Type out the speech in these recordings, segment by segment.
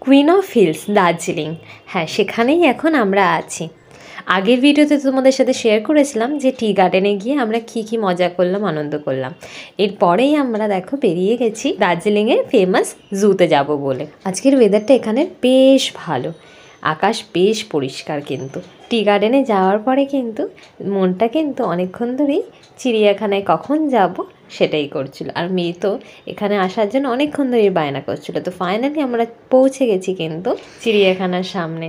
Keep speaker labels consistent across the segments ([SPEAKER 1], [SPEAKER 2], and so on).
[SPEAKER 1] Queen of hills Darjeeling. হ্যাঁ, সেখানেই এখন আমরা আছি। আগের ভিডিওতে তোমাদের সাথে শেয়ার করেছিলাম যে টি গার্ডেনে গিয়ে আমরা কী মজা করলাম, আনন্দ করলাম। এরপরেই আমরা দেখো বেরিয়ে গেছি দার্জিলিংয়ের ফেমাস জুতে যাব বলে। আজকের ওয়েদারটা এখানে বেশ ভালো, আকাশ বেশ পরিষ্কার। কিন্তু টি গার্ডেনে যাওয়ার পরে কিন্তু মনটা কিন্তু অনেকক্ষণ ধরেই চিড়িয়াখানায় কখন যাব সেটাই করছিল। আর মেয়ে তো এখানে আসার জন্য অনেকক্ষণ ধরেই বায়না করছিল। তো ফাইনালি আমরা পৌঁছে গেছি কিন্তু চিড়িয়াখানার সামনে।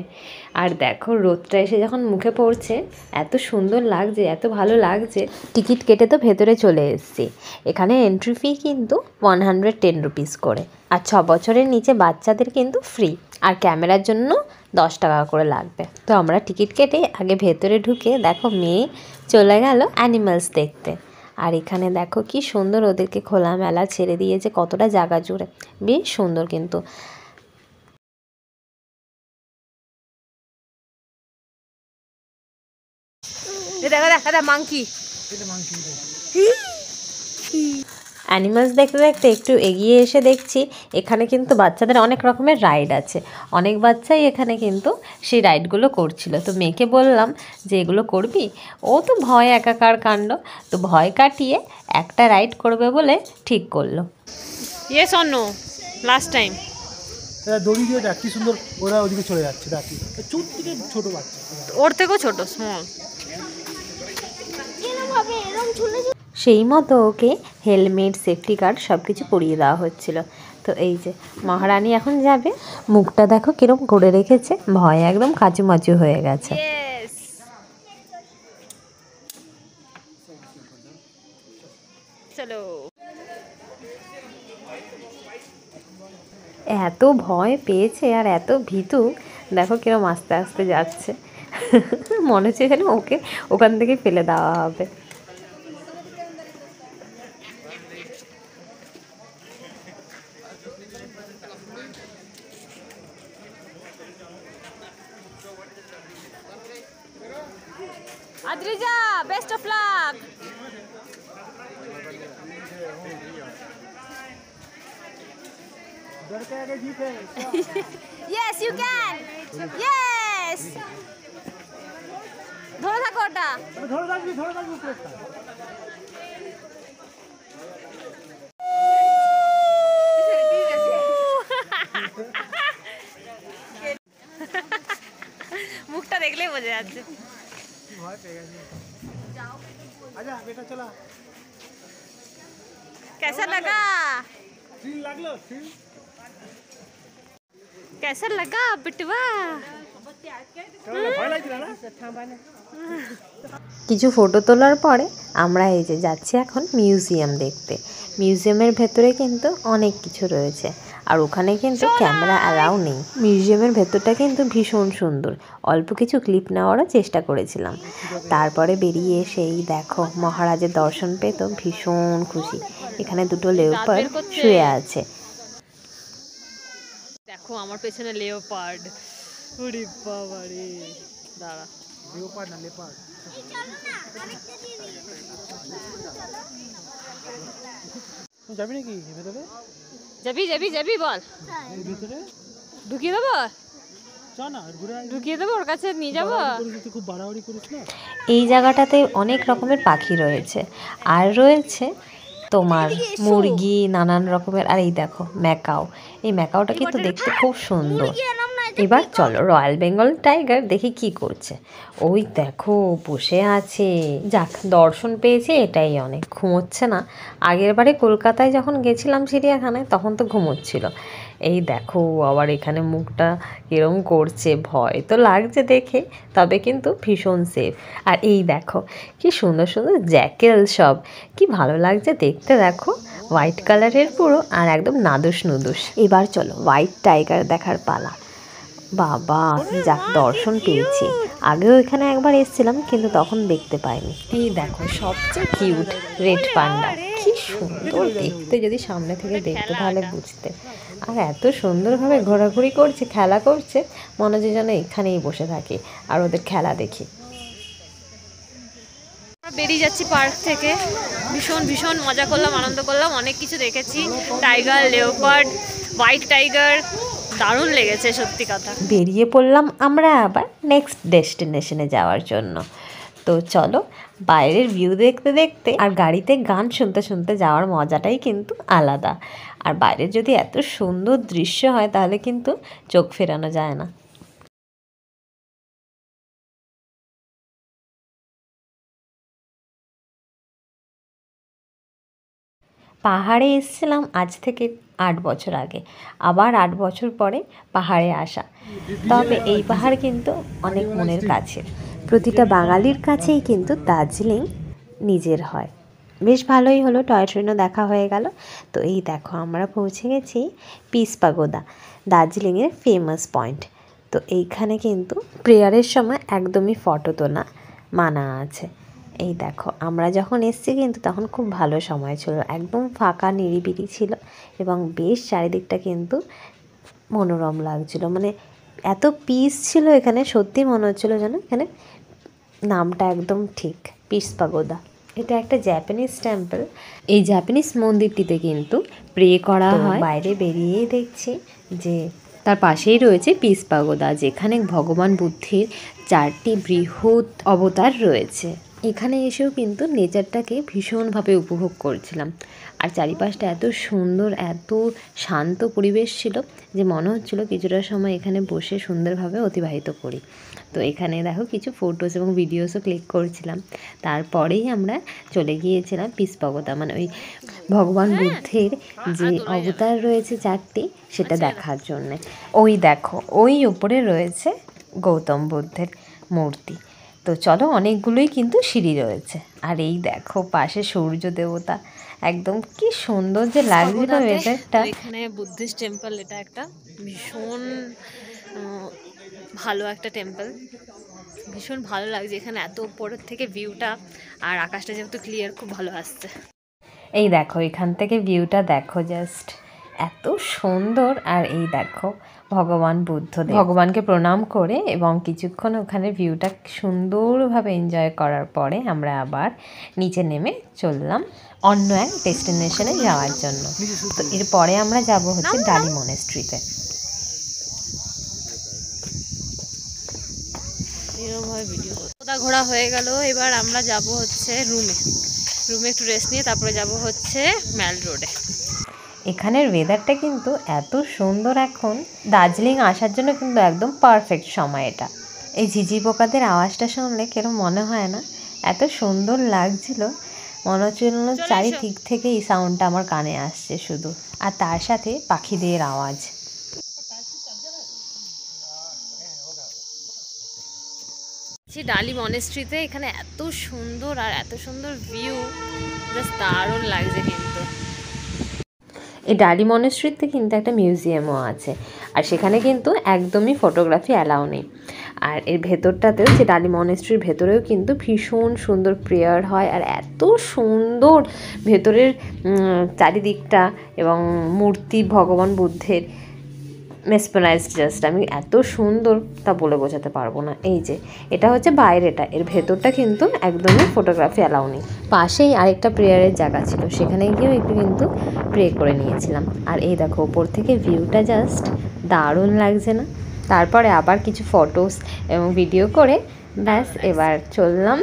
[SPEAKER 1] আর দেখো রোদটা এসে যখন মুখে পড়ছে এত সুন্দর লাগছে, এত ভালো লাগছে। টিকিট কেটে তো ভেতরে চলে এসেছি। এখানে এন্ট্রি ফি কিন্তু 110 রুপিস করে, আর 6 বছরের নিচে বাচ্চাদের কিন্তু ফ্রি, আর ক্যামেরার জন্য 10 টাকা করে লাগবে। তো আমরা টিকিট কেটে আগে ভেতরে ঢুকে দেখো মেয়ে চলে গেল অ্যানিমালস দেখতে। আর এখানে দেখো কি সুন্দর ওদেরকে খোলামেলা ছেড়ে দিয়েছে, কতটা জায়গা জুড়ে, বেশ সুন্দর। কিন্তু অ্যানিমালস দেখতে দেখতে একটু এগিয়ে এসে দেখছি এখানে কিন্তু বাচ্চাদের অনেক রকমের রাইড আছে। অনেক বাচ্চাই এখানে কিন্তু সেই রাইডগুলো করছিল। তো মেয়েকে বললাম যে এগুলো করবি? ও তো ভয় একাকার কাণ্ড। তো ভয় কাটিয়ে একটা রাইড করবে বলে ঠিক করলো।
[SPEAKER 2] Yes or no? Last time
[SPEAKER 3] দড়ি দিয়ে দেখ কি সুন্দর ওরা ওদিকে চলে যাচ্ছে। দেখি চুপ থেকে ছোট বাচ্চা,
[SPEAKER 2] ওর থেকেও ছোট, স্মল।
[SPEAKER 1] সেই মতো ওকে হেলমেট, সেফটি গার্ড সব কিছু পরিয়ে দেওয়া হচ্ছিল। তো এই যে মহারানী এখন যাবে, মুখটা দেখো কিরম করে রেখেছে, ভয় একদম কাচুমাচু হয়ে গেছে।
[SPEAKER 2] চলো।
[SPEAKER 1] এত ভয় পেয়েছে আর এত ভীতু, দেখো কিরম আস্তে আস্তে যাচ্ছে। মনে হচ্ছে এখানে ওকে ওখান থেকে ফেলে দেওয়া হবে।
[SPEAKER 2] Adrija, best of luck. Yes, you can. Yes. ধরে থাকো ওটা।
[SPEAKER 3] ধরে রাখবি প্লেটটা।
[SPEAKER 2] মুখটা দেখলেই বোঝা যাচ্ছে।
[SPEAKER 3] ভয় পেয়ে গেছে। আচ্ছা বেটা চলা।
[SPEAKER 2] कैसा लगा?
[SPEAKER 3] থ্রিল লাগলো? থ্রিল
[SPEAKER 2] कैसा लगा बिटवा?
[SPEAKER 3] ভয় লাগছিল না?
[SPEAKER 1] কিছু ফটো তোলার পরে আমরা এই যে যাচ্ছি এখন মিউজিয়াম দেখতে। মিউজিয়ামের ভেতরে কিন্তু অনেক কিছু রয়েছে, আর ওখানে কিন্তু ক্যামেরা অ্যালাউ নেই। মিউজিয়ামের ভেতরটা কিন্তু ভীষণ সুন্দর, অল্প কিছু ক্লিপ নেওয়ারও চেষ্টা করেছিলাম। তারপরে বেরিয়ে এসেই দেখো মহারাজের দর্শন পেয়ে তো ভীষণ খুশি। এখানে দুটো লেওপার্ড শুয়ে আছে।
[SPEAKER 2] দেখো আমার পেছনে লেওপার্ড। ওরে বাবা রে, দাঁড়া।
[SPEAKER 3] লেপার্ড না লেপার্ড। যাবি নাকি ভেতরে?
[SPEAKER 2] যাবি বল।
[SPEAKER 3] ভেতরে
[SPEAKER 2] ঢুকিয়ে দেবো?
[SPEAKER 3] চল না ঘুরে
[SPEAKER 2] ঢুকিয়ে দেবো, ওর কাছে নিয়ে যাবো।
[SPEAKER 3] খুব বাড়াবাড়ি করিস না।
[SPEAKER 1] এই জায়গাটাতে অনেক রকমের পাখি রয়েছে, আর রয়েছে তোমার মুরগি, নানান রকমের। আর এই দেখো ম্যাকাও, এই ম্যাকাওটা কিন্তু দেখতে খুব সুন্দর। এবার চলো রয়্যাল বেঙ্গল টাইগার দেখি কি করছে। ওই দেখো বসে আছে, যাক দর্শন পেয়েছে এটাই অনেক। ঘুমোচ্ছে না। আগের বারে কলকাতায় যখন গেছিলাম চিড়িয়াখানায় তখন তো ঘুমোচ্ছিল। এই দেখো আবার এখানে মুখটা এরম করছে, ভয় তো লাগছে দেখে, তবে কিন্তু ভীষণ সেফ। আর এই দেখো কি সুন্দর সুন্দর জ্যাকেল, সব কি ভালো লাগছে দেখতে। দেখো হোয়াইট কালারের পুরো, আর একদম নাদুস নুদুস। এবার চলো হোয়াইট টাইগার দেখার পালা। বাবা যাক দর্শন পেয়েছি। আগেও এখানে একবার এসেছিলাম কিন্তু তখন দেখতে পাইনি। এই দেখো সবচেয়ে কিউট রেড পান্ডা, কি সুন্দর দেখতে, যদি সামনে থেকে দেখতে তাহলে বুঝতে। আর এত সুন্দরভাবে ঘোরাঘুরি করছে, খেলা করছে, মনে হচ্ছে যেন এখানেই বসে থাকে আর ওদের খেলা দেখি।
[SPEAKER 2] বেরিয়ে যাচ্ছি পার্ক থেকে, ভীষণ মজা করলাম, আনন্দ করলাম, অনেক কিছু দেখেছি। টাইগার, লেওপার্ড, হোয়াইট টাইগার, দারুণ লেগেছে সত্যি কথা।
[SPEAKER 1] বেরিয়ে পড়লাম আমরা আবার নেক্সট ডেস্টিনেশনে যাওয়ার জন্য। তো চলো, বাইরের ভিউ দেখতে দেখতে আর গাড়িতে গান শুনতে শুনতে যাওয়ার মজাটাই কিন্তু আলাদা। আর বাইরের যদি এত সুন্দর দৃশ্য হয় তাহলে কিন্তু চোখ ফেরানো যায় না। পাহাড়ে এসেছিলাম আজ থেকে 8 বছর আগে, আবার 8 বছর পরে পাহাড়ে আসা। তবে এই পাহাড় কিন্তু অনেক মনের কাছে, প্রতিটা বাঙালির কাছেই কিন্তু দার্জিলিং নিজের হয়। বেশ ভালোই হলো, টয় ট্রেনও দেখা হয়ে গেল। তো এই দেখো আমরা পৌঁছে গেছি পিস পাগোদা, দার্জিলিংয়ের ফেমাস পয়েন্ট। তো এইখানে কিন্তু প্রেয়ারের সময় একদমই ফটো তোলা মানা আছে। এই দেখো আমরা যখন এসেছি কিন্তু তখন খুব ভালো সময় ছিল, একদম ফাঁকা নিরিবিলি ছিল এবং বেশ চারিদিকটা কিন্তু মনোরম লাগছিল। মানে এত পিস ছিল এখানে, সত্যি মনে হচ্ছিল যেন এখানে নামটা একদম ঠিক, পিস পাগোদা। এটা একটা জাপানিজ টেম্পল। এই জাপানিজ মন্দিরটিতে কিন্তু প্রে করা হয়। বাইরে বেরিয়েই দেখছি যে তার পাশেই রয়েছে পিস পাগোদা, যেখানে ভগবান বুদ্ধের 4টি বৃহৎ অবতার রয়েছে। এখানে এসেও কিন্তু নেচারটাকে ভীষণভাবে উপভোগ করছিলাম। আর চারিপাশটা এত সুন্দর, এত শান্ত পরিবেশ ছিল যে মনে হচ্ছিল কিছুটা সময় এখানে বসে সুন্দরভাবে অতিবাহিত করি। তো এখানে দেখো কিছু ফটোস এবং ভিডিওসও ক্লিক করছিলাম। তারপরেই আমরা চলে গিয়েছিলাম পিস পাগোদা, মানে ওই ভগবান বুদ্ধের যে অবতার রয়েছে 4টি সেটা দেখার জন্যে। ওই দেখো ওই উপরে রয়েছে গৌতম বুদ্ধের মূর্তি। তো চলো, অনেকগুলোই কিন্তু সিঁড়ি রয়েছে। আর এই দেখো পাশে সূর্য দেবতা, একদম কি সুন্দর যে লাগছিল ওয়েদারটা।
[SPEAKER 2] এখানে বুদ্ধিস্ট টেম্পল, এটা একটা ভীষণ ভালো একটা টেম্পল, ভীষণ ভালো লাগছে এখানে এত উপরের থেকে ভিউটা, আর আকাশটা যেহেতু ক্লিয়ার খুব ভালো আসছে।
[SPEAKER 1] এই দেখো এখান থেকে ভিউটা দেখো, জাস্ট এত সুন্দর। আর এই দেখো ভগবান বুদ্ধ, ভগবানকে প্রণাম করে এবং কিছুক্ষণ ওখানে ভিউটা সুন্দরভাবে এনজয় করার পরে আমরা আবার নিচে নেমে চললাম অন্য এক ডেস্টিনেশনে যাওয়ার জন্য। তো এরপরে আমরা যাব হচ্ছে ডালি মনেস্ট্রিতে।
[SPEAKER 2] এরকমভাবে ভিডিও কোথা ঘোরা হয়ে গেল, এবার আমরা যাব হচ্ছে রুমে একটু রেস্ট নিয়ে তারপরে যাব হচ্ছে ম্যাল রোডে।
[SPEAKER 1] এখানের ওয়েদারটা কিন্তু এত সুন্দর এখন, দার্জিলিং আসার জন্য কিন্তু একদম পারফেক্ট সময় এটা। এই ঝিঝি পোকাদের আওয়াজটা শুনলে কেরম মনে হয় না, এত সুন্দর লাগছিল, মনে হচ্ছিল চারিদিক থেকে এই সাউন্ডটা আমার কানে আসছে শুধু, আর তার সাথে পাখিদের আওয়াজ।
[SPEAKER 2] ডালি মনেস্ট্রিতে, এখানে এত সুন্দর আর এত সুন্দর ভিউ, জাস্ট দারুণ লাগছে কিন্তু।
[SPEAKER 1] এই ডালি মনেস্ট্রিতে কিন্তু একটা মিউজিয়ামও আছে, আর সেখানে কিন্তু একদমই ফটোগ্রাফি অ্যালাউ নেই। আর এর ভেতরটাতেও, যে ডালি মনেস্ট্রির ভেতরেও কিন্তু ভীষণ সুন্দর প্রেয়ার হয়, আর এত সুন্দর ভেতরের চারিদিকটা এবং মূর্তি ভগবান বুদ্ধের মেসপেনাইজড, জাস্ট আমি এত সুন্দর তা বলে বোঝাতে পারবো না। এই যে এটা হচ্ছে বাইরেটা, এর ভেতরটা কিন্তু একদমই ফটোগ্রাফি অ্যালাউ নেই। পাশেই আরেকটা প্রেয়ারের জায়গা ছিল, সেখানে গিয়েও একটু কিন্তু প্রে করে নিয়েছিলাম। আর এই দেখো ওপর থেকে ভিউটা জাস্ট দারুণ লাগছে না। তারপরে আবার কিছু ফটোস এবং ভিডিও করে ব্যাস এবার চললাম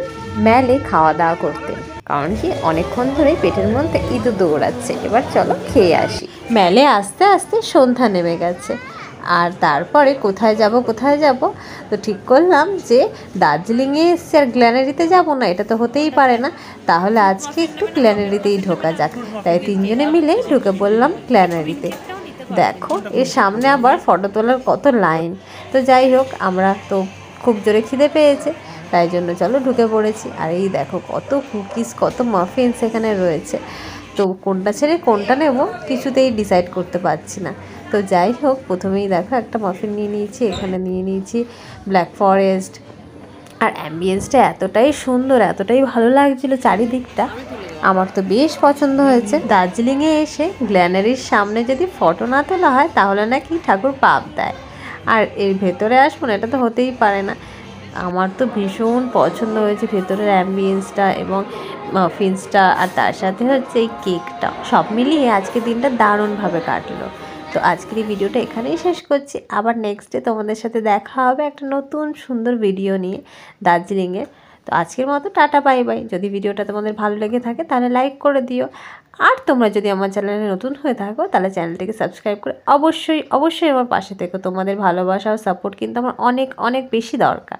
[SPEAKER 1] ম্যালে খাওয়া দাওয়া করতে, কারণ কি অনেকক্ষণ ধরেই পেটের মধ্যে ইঁদুর দৌড়াচ্ছে। এবার চলো খেয়ে আসি। ম্যালে আস্তে আস্তে সন্ধ্যা নেমে গেছে, আর তারপরে কোথায় যাব তো ঠিক করলাম যে দার্জিলিংয়ে এসছি আর গ্ল্যানারিতে যাব না, এটা তো হতেই পারে না, তাহলে আজকে একটু গ্ল্যানারিতেই ঢোকা যাক। তাই 3 জনে মিলে ঢুকে পড়লাম গ্ল্যানারিতে। দেখো এর সামনে আবার ফটো তোলার কত লাইন। তো যাই হোক, আমরা তো খুব জোরে খিদে পেয়েছে, তাই জন্য চলো ঢুকে পড়েছি। আর এই দেখো কত কুকিজ, কত মাফিনস এখানে রয়েছে। তো কোনটা ছেড়ে কোনটা নেব কিছুতেই ডিসাইড করতে পারছি না। তো যাই হোক, প্রথমেই দেখো একটা মাফিন নিয়ে নিয়েছি, এখানে নিয়ে নিয়েছি ব্ল্যাক ফরেস্ট। আর অ্যাম্বিয়েন্সটা এতটাই সুন্দর, এতটাই ভালো লাগছিলো চারিদিকটা, আমার তো বেশ পছন্দ হয়েছে। দার্জিলিংয়ে এসে গ্ল্যানারির সামনে যদি ফটো না তোলা হয় তাহলে নাকি ঠাকুর পাপ দেয়। আর এর ভেতরে আসবো না, এটা তো হতেই পারে না। আমার তো ভীষণ পছন্দ হয়েছে ভেতরের অ্যাম্বিয়েন্সটা এবং মাফিন্সটা, আর তার সাথে হচ্ছে এই কেকটা, সব মিলিয়ে আজকে দিনটা দারুণভাবে কাটলো। তো আজকের এই ভিডিওটা এখানেই শেষ করছি। আবার নেক্সট ডে তোমাদের সাথে দেখা হবে একটা নতুন সুন্দর ভিডিও নিয়ে দার্জিলিংয়ে। তো আজকের মতো টাটা বাই বাই। যদি ভিডিওটা তোমাদের ভালো লেগে থাকে তাহলে লাইক করে দিও। আর তোমরা যদি আমার চ্যানেলে নতুন হয়ে থাকো তাহলে চ্যানেলটিকে সাবস্ক্রাইব করে অবশ্যই অবশ্যই আমার পাশে থেকো। তোমাদের ভালোবাসা ও সাপোর্ট কিন্তু আমার অনেক অনেক বেশি দরকার।